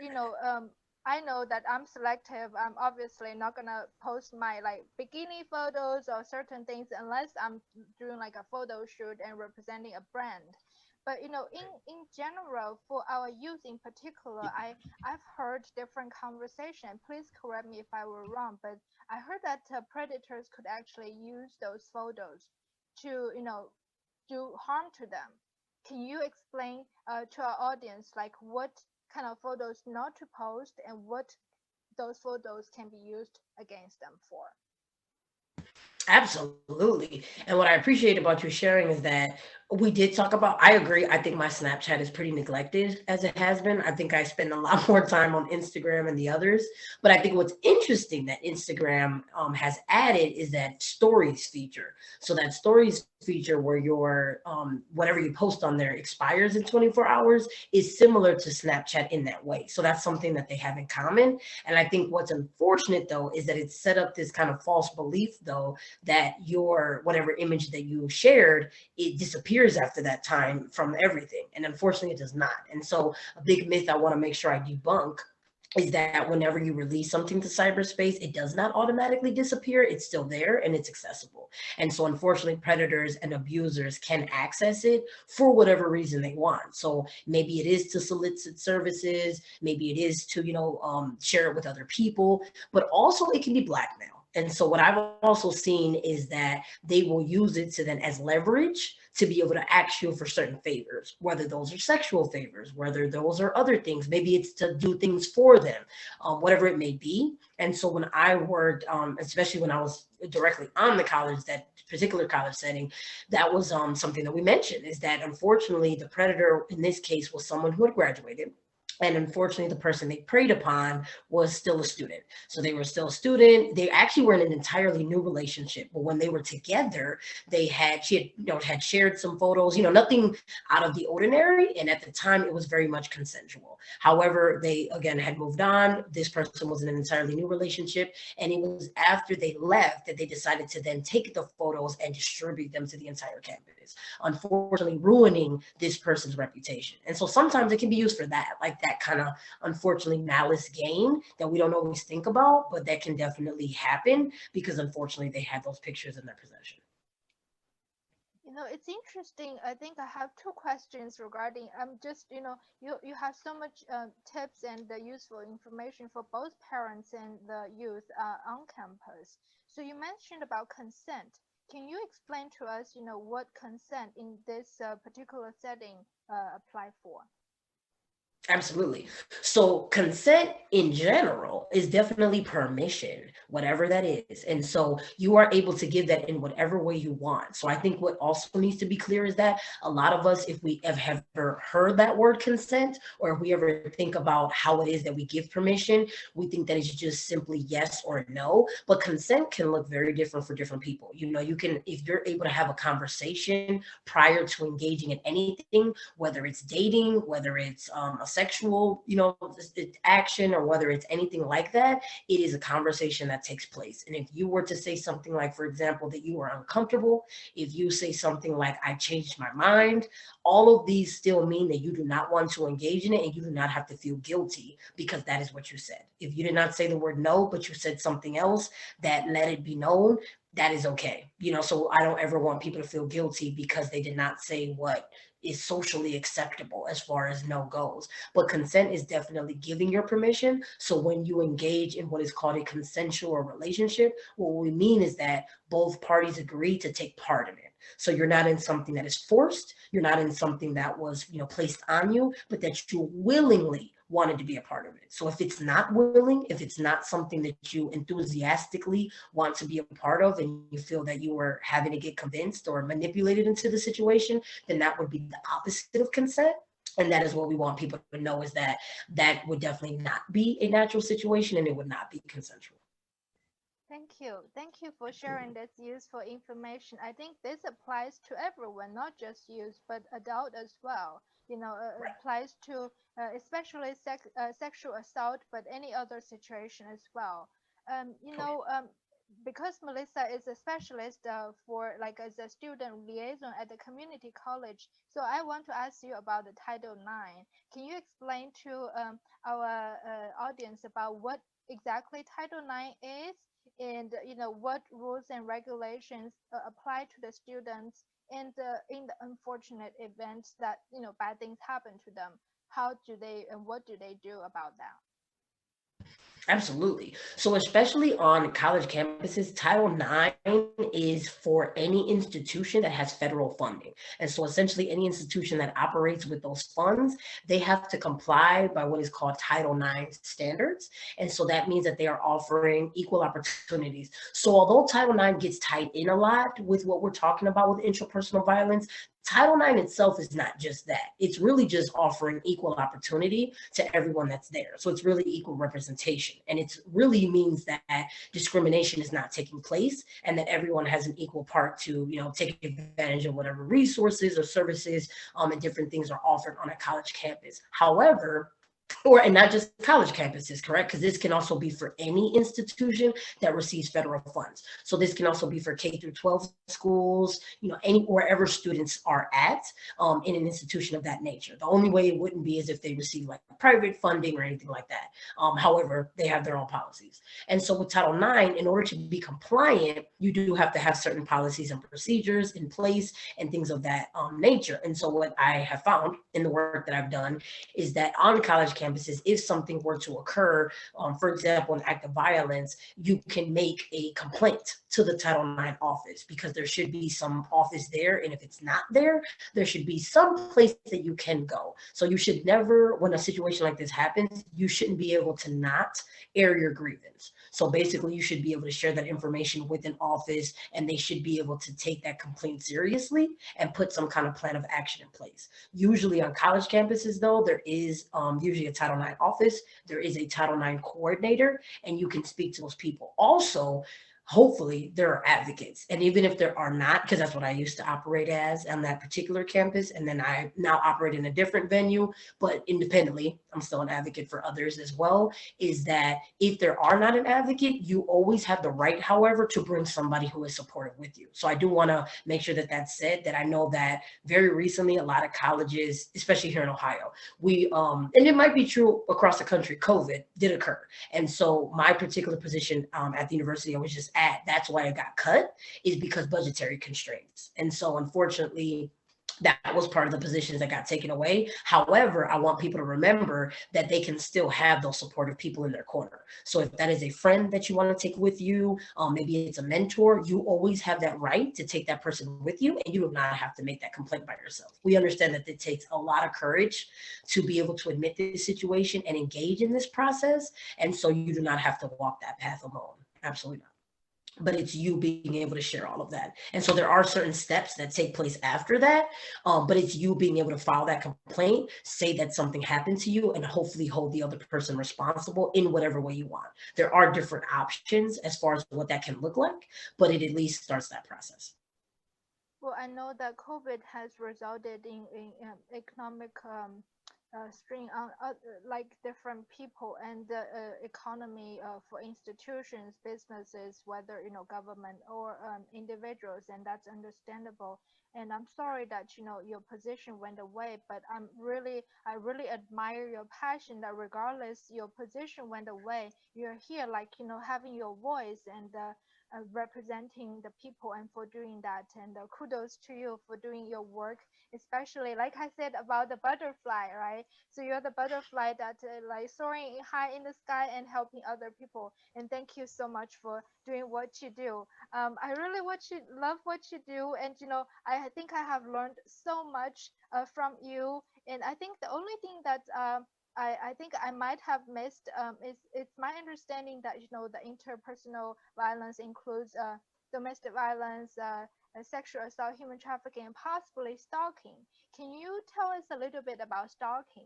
I know that I'm selective. I'm obviously not gonna post my like bikini photos or certain things unless I'm doing like a photo shoot and representing a brand. But in general, for our youth in particular, I've heard different conversation. Please correct me if I were wrong, but I heard that predators could actually use those photos to do harm to them. Can you explain to our audience like what kind of photos not to post and what those photos can be used against them for? Absolutely. And what I appreciate about you sharing is that we did talk about, I agree. I think my Snapchat is pretty neglected as it has been. I think I spend a lot more time on Instagram and the others. But I think what's interesting that Instagram has added is that stories feature. So that stories feature where your whatever you post on there expires in 24 hours is similar to Snapchat in that way. So that's something that they have in common. And I think what's unfortunate though is that it's set up this kind of false belief though that your whatever image that you shared, it disappears after that time from everything. And unfortunately, it does not. And so a big myth I want to make sure I debunk is that whenever you release something to cyberspace, it does not automatically disappear. It's still there and it's accessible. And so unfortunately, predators and abusers can access it for whatever reason they want. So maybe it is to solicit services, maybe it is to, share it with other people, but also it can be blackmail. And so what I've also seen is that they will use it to then as leverage to be able to ask you for certain favors, whether those are sexual favors, whether those are other things. Maybe it's to do things for them, whatever it may be. And so when I worked, especially when I was directly on the college, that particular college setting, that was something that we mentioned is that unfortunately the predator in this case was someone who had graduated. And unfortunately, the person they preyed upon was still a student. So they were still a student. They actually were in an entirely new relationship. But when they were together, she had shared some photos, nothing out of the ordinary. And at the time, it was very much consensual. However, they again had moved on. This person was in an entirely new relationship. And it was after they left that they decided to then take the photos and distribute them to the entire campus, unfortunately ruining this person's reputation. And so sometimes it can be used for that, like that kind of unfortunately malice gain that we don't always think about, but that can definitely happen because unfortunately they had those pictures in their possession. It's interesting. I think I have two questions regarding just you have so much tips and useful information for both parents and the youth on campus. So you mentioned about consent. Can you explain to us, what consent in this particular setting apply for? Absolutely. So consent in general is definitely permission, whatever that is. And so you are able to give that in whatever way you want. So I think what also needs to be clear is that a lot of us, if we have ever heard that word consent, or if we ever think about how it is that we give permission, we think that it's just simply yes or no. But consent can look very different for different people. You can, if you're able to have a conversation prior to engaging in anything, whether it's dating, whether it's a sexual, action, or whether it's anything like that, it is a conversation that takes place. And if you were to say something like, for example, that you were uncomfortable, if you say something like, I changed my mind, all of these still mean that you do not want to engage in it, and you do not have to feel guilty because that is what you said. If you did not say the word no, but you said something else that let it be known, that is okay. So I don't ever want people to feel guilty because they did not say what is socially acceptable as far as no goes. But consent is definitely giving your permission. So when you engage in what is called a consensual relationship, what we mean is that both parties agree to take part in it. So you're not in something that is forced. You're not in something that was, placed on you, but that you willingly wanted to be a part of it. So if it's not willing, if it's not something that you enthusiastically want to be a part of, and you feel that you were having to get convinced or manipulated into the situation, then that would be the opposite of consent. And that is what we want people to know, is that that would definitely not be a natural situation, and it would not be consensual. Thank you. Thank you for sharing this useful information. I think this applies to everyone, not just youth, but adult as well. Applies to especially sexual assault, but any other situation as well. Because Melissa is a specialist for like as a student liaison at the community college, so I want to ask you about the Title IX. Can you explain to our audience about what exactly Title IX is? And what rules and regulations apply to the students, and in the unfortunate events that bad things happen to them, how do they and what do they do about that? Absolutely. So, especially on college campuses, Title IX is for any institution that has federal funding. And so, essentially, any institution that operates with those funds, they have to comply by what is called Title IX standards. And so, that means that they are offering equal opportunities. So, although Title IX gets tied in a lot with what we're talking about with intrapersonal violence, Title IX itself is not just that. It's really just offering equal opportunity to everyone that's there. So it's really equal representation. And it really means that discrimination is not taking place, and that everyone has an equal part to, take advantage of whatever resources or services and different things are offered on a college campus. However, and not just college campuses, correct? Because this can also be for any institution that receives federal funds. So this can also be for K through 12 schools, any wherever students are at in an institution of that nature. The only way it wouldn't be is if they receive like private funding or anything like that. However, they have their own policies. And so with Title IX, in order to be compliant, you do have to have certain policies and procedures in place and things of that nature. And so what I have found in the work that I've done is that on college campuses, if something were to occur, for example, an act of violence, you can make a complaint to the Title IX office, because there should be some office there. And if it's not there, there should be some place that you can go. So you should never, when a situation like this happens, you shouldn't be able to not air your grievance. So basically, you should be able to share that information with an office, and they should be able to take that complaint seriously and put some kind of plan of action in place. Usually on college campuses, though, there is usually a Title IX office, there is a Title IX coordinator, and you can speak to those people. Also, hopefully there are advocates. And even if there are not, because that's what I used to operate as on that particular campus, and then I now operate in a different venue, but independently, I'm still an advocate for others as well, is that if there are not an advocate, you always have the right, however, to bring somebody who is supportive with you. So I do want to make sure that that's said, that I know that very recently, a lot of colleges, especially here in Ohio, we, and it might be true across the country, COVID did occur. And so my particular position at the university I was just at, that's why it got cut, is because budgetary constraints. And so unfortunately, that was part of the positions that got taken away. However, I want people to remember that they can still have those supportive people in their corner. So if that is a friend that you want to take with you, maybe it's a mentor, you always have that right to take that person with you, and you do not have to make that complaint by yourself. We understand that it takes a lot of courage to be able to admit this situation and engage in this process. And so you do not have to walk that path alone. Absolutely not. But it's you being able to share all of that. And so there are certain steps that take place after that, but it's you being able to file that complaint, say that something happened to you, and hopefully hold the other person responsible in whatever way you want. There are different options as far as what that can look like, but it at least starts that process. Well, I know that COVID has resulted in economic string on like different people and the economy for institutions, businesses, whether government or individuals, and that's understandable. And I'm sorry that your position went away, but I really admire your passion that regardless your position went away, you're here, like having your voice and representing the people, and for doing that. And kudos to you for doing your work, especially like I said about the butterfly, right? So you're the butterfly that like soaring high in the sky and helping other people. And thank you so much for doing what you do. I really love what you do, and I think I have learned so much from you. And I think the only thing that I think I might have missed is it's my understanding that the interpersonal violence includes domestic violence, sexual assault, human trafficking, and possibly stalking. Can you tell us a little bit about stalking?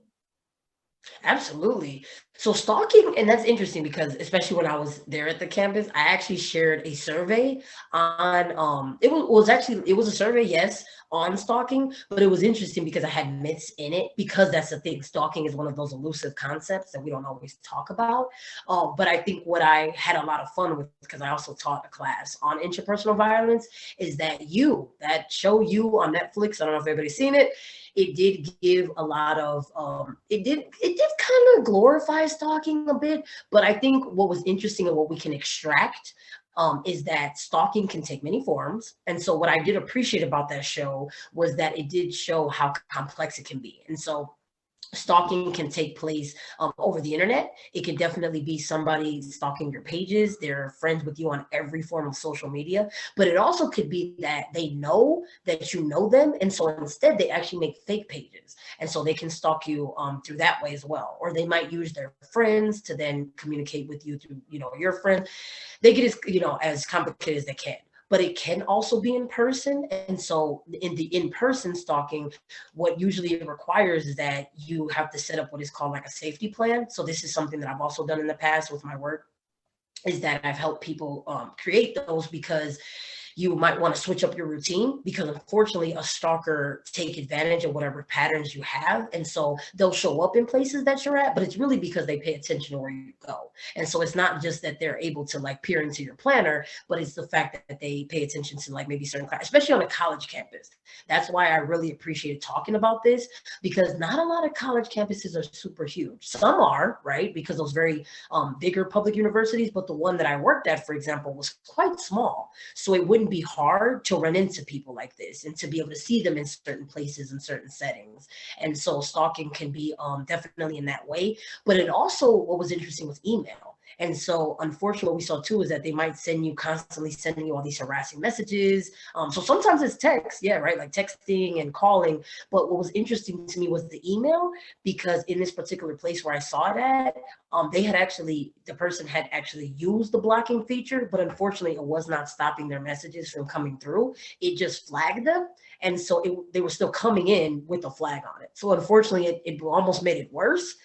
Absolutely. So stalking, and that's interesting because especially when I was there at the campus, I actually shared a survey on it was a survey, yes, on stalking, but it was interesting because I had myths in it because that's the thing. Stalking is one of those elusive concepts that we don't always talk about. But I think what I had a lot of fun with, because I also taught a class on interpersonal violence, is that show You on Netflix. I don't know if everybody's seen it. It did give a lot of it did kind of glorify stalking a bit, but I think what was interesting and what we can extract is that stalking can take many forms. And so what I did appreciate about that show was that it did show how complex it can be. And so stalking can take place over the internet. It can definitely be somebody stalking your pages. They're friends with you on every form of social media. But it also could be that they know that you know them. And so instead, they actually make fake pages. And so they can stalk you through that way as well. Or they might use their friends to then communicate with you through, your friends. They get as complicated as they can, but it can also be in person. And so in the in-person stalking, what usually it requires is that you have to set up what is called like a safety plan. So this is something that I've also done in the past with my work, is that I've helped people create those, because you might want to switch up your routine, because unfortunately a stalker take advantage of whatever patterns you have. And so they'll show up in places that you're at, but it's really because they pay attention to where you go. And so it's not just that they're able to like peer into your planner, but it's the fact that they pay attention to like maybe certain class, especially on a college campus. That's why I really appreciated talking about this, because not a lot of college campuses are super huge. Some are, right, because those very bigger public universities, but the one that I worked at, for example, was quite small. So it wouldn't be hard to run into people like this and to be able to see them in certain places and certain settings. And so stalking can be definitely in that way. But it also, what was interesting was email. And so unfortunately, what we saw too is that they might constantly sending you all these harassing messages. So sometimes it's text, yeah, right, like texting and calling. But what was interesting to me was the email, because in this particular place where I saw it at, the person had actually used the blocking feature, but unfortunately, it was not stopping their messages from coming through. It just flagged them. And so they were still coming in with a flag on it. So unfortunately, it almost made it worse.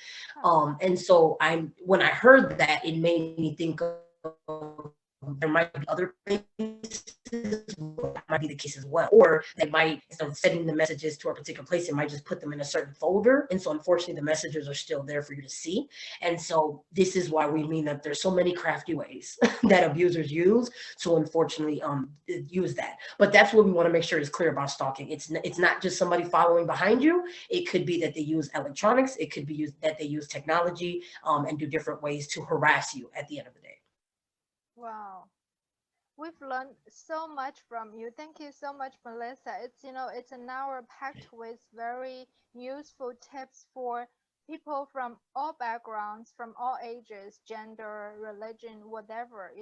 And so when I heard that, it made me think of there might be other places where that might be the case as well. Or they might, instead of sending the messages to a particular place, it might just put them in a certain folder. And so unfortunately, the messages are still there for you to see. And so this is why we mean that there's so many crafty ways that abusers use to unfortunately use that. But that's what we want to make sure is clear about stalking. It's not just somebody following behind you. It could be that they use electronics. It could be that they use technology and do different ways to harass you at the end of the day. Wow. We've learned so much from you. Thank you so much, Melissa. It's an hour packed with very useful tips for people from all backgrounds, from all ages, gender, religion, whatever.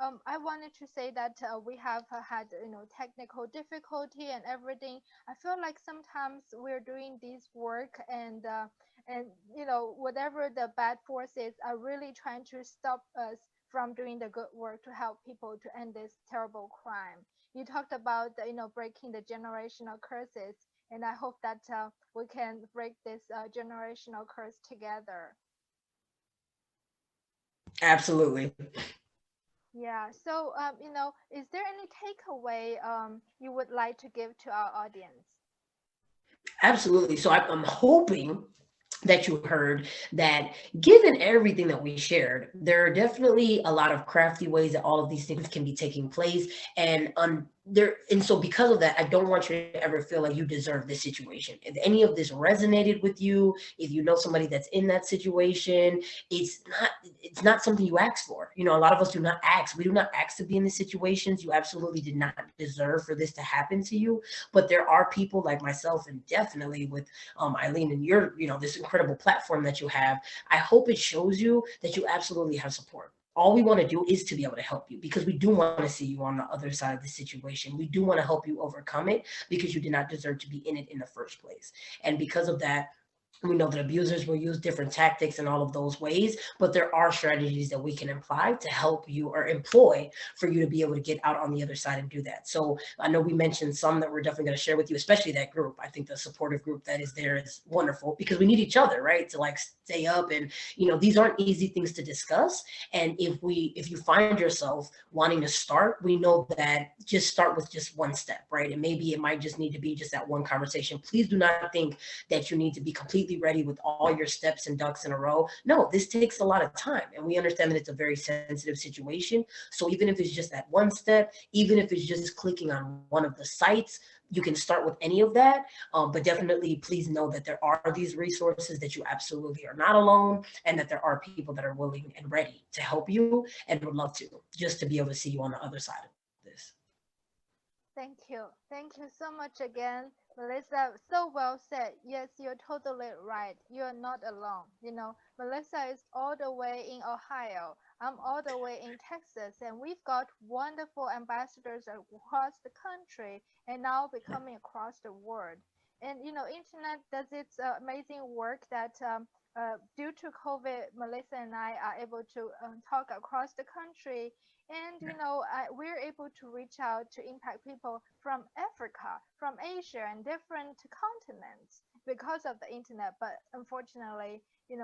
I wanted to say that we have had technical difficulty and everything. I feel like sometimes we're doing this work, and whatever the bad forces are really trying to stop us from doing the good work to help people to end this terrible crime. You talked about breaking the generational curses, and I hope that we can break this generational curse together. Absolutely. Yeah. So is there any takeaway you would like to give to our audience? Absolutely. So I'm hoping that you heard, that given everything that we shared, there are definitely a lot of crafty ways that all of these things can be taking place. And so because of that, I don't want you to ever feel like you deserve this situation. If any of this resonated with you, if you know somebody that's in that situation, it's not something you asked for. You know, a lot of us do not ask. We do not ask to be in these situations. You absolutely did not deserve for this to happen to you. But there are people like myself, and definitely with Eileen, and your, this incredible platform that you have. I hope it shows you that you absolutely have support. All we want to do is to be able to help you, because we do want to see you on the other side of the situation. We do want to help you overcome it, because you did not deserve to be in it in the first place. And because of that, we know that abusers will use different tactics in all of those ways, but there are strategies that we can apply to help you, or employ for you to be able to get out on the other side and do that. So I know we mentioned some that we're definitely going to share with you, especially that group. I think the supportive group that is there is wonderful, because we need each other, right? To like stay up, and these aren't easy things to discuss. And if you find yourself wanting to start, we know that just start with just one step, right? And maybe it might just need to be just that one conversation. Please do not think that you need to be completely ready with all your steps and ducks in a row. No, this takes a lot of time, and we understand that it's a very sensitive situation. So even if it's just that one step, even if it's just clicking on one of the sites, you can start with any of that. But definitely, please know that there are these resources, that you absolutely are not alone, and that there are people that are willing and ready to help you, and would love to, just to be able to see you on the other side of this. Thank you. Thank you so much again, Melissa. So well said. Yes, you're totally right. You're not alone. Melissa is all the way in Ohio. I'm all the way in Texas, and we've got wonderful ambassadors across the country and now becoming across the world. And internet does its amazing work that due to COVID, Melissa and I are able to talk across the country, and we're able to reach out to impact people from Africa, from Asia, and different continents because of the internet. But unfortunately,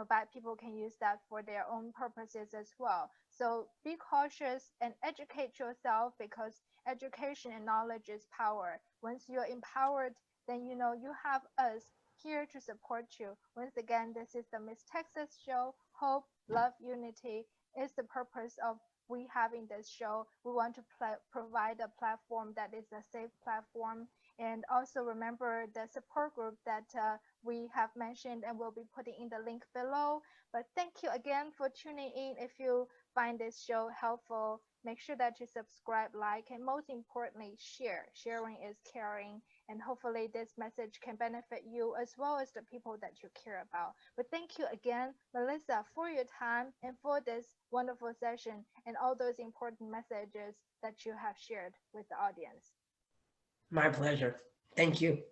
bad people can use that for their own purposes as well. So be cautious and educate yourself, because education and knowledge is power. Once you're empowered, then you have us here to support you. Once again, this is the Miss Texas Show. Hope, love, unity is the purpose of we having this show. We want to provide a platform that is a safe platform. And also remember the support group that we have mentioned and will be putting in the link below. But thank you again for tuning in. If you find this show helpful, make sure that you subscribe, like, and most importantly, share. Sharing is caring. And hopefully this message can benefit you as well as the people that you care about. But thank you again, Melissa, for your time and for this wonderful session and all those important messages that you have shared with the audience. My pleasure. Thank you.